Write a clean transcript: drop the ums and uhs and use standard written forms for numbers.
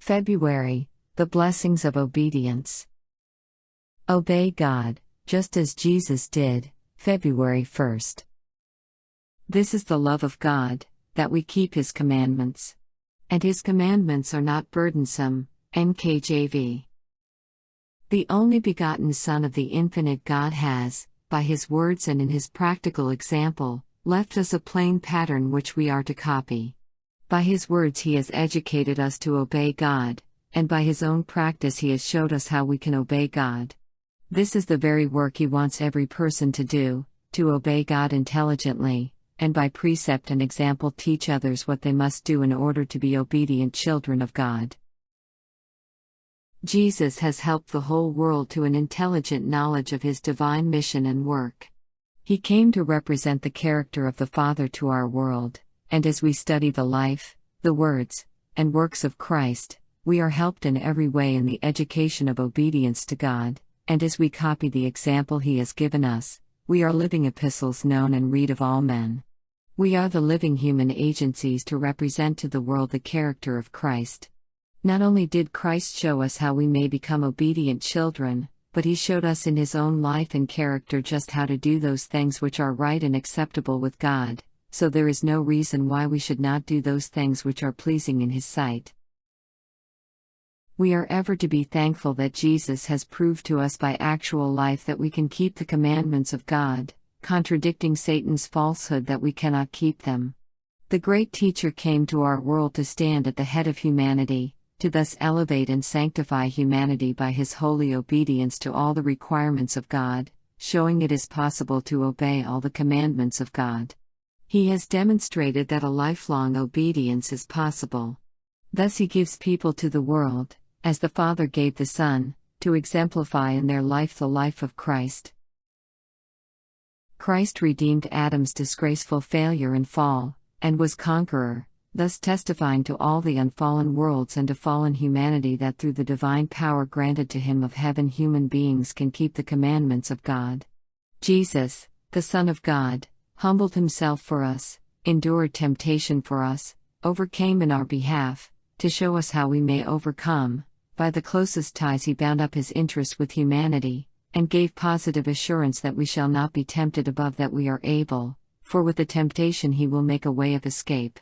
February, the blessings of obedience. Obey God, just as Jesus did, February 1st. This is the love of God, that we keep His commandments. And His commandments are not burdensome, NKJV. The only begotten Son of the infinite God has, by His words and in His practical example, left us a plain pattern which we are to copy. By His words He has educated us to obey God, and by His own practice He has showed us how we can obey God. This is the very work He wants every person to do, to obey God intelligently, and by precept and example teach others what they must do in order to be obedient children of God. Jesus has helped the whole world to an intelligent knowledge of His divine mission and work. He came to represent the character of the Father to our world, and as we study the life, the words, and works of Christ, we are helped in every way in the education of obedience to God, and as we copy the example He has given us, we are living epistles known and read of all men. We are the living human agencies to represent to the world the character of Christ. Not only did Christ show us how we may become obedient children, but He showed us in His own life and character just how to do those things which are right and acceptable with God, so there is no reason why we should not do those things which are pleasing in His sight. We are ever to be thankful that Jesus has proved to us by actual life that we can keep the commandments of God, contradicting Satan's falsehood that we cannot keep them. The great teacher came to our world to stand at the head of humanity, to thus elevate and sanctify humanity by His holy obedience to all the requirements of God, showing it is possible to obey all the commandments of God. He has demonstrated that a lifelong obedience is possible. Thus He gives people to the world, as the Father gave the Son, to exemplify in their life the life of Christ. Christ redeemed Adam's disgraceful failure and fall, and was conqueror, thus testifying to all the unfallen worlds and to fallen humanity that through the divine power granted to Him of heaven human beings can keep the commandments of God. Jesus, the Son of God, humbled Himself for us, endured temptation for us, overcame in our behalf, to show us how we may overcome. By the closest ties He bound up His interest with humanity, and gave positive assurance that we shall not be tempted above that we are able, for with the temptation He will make a way of escape.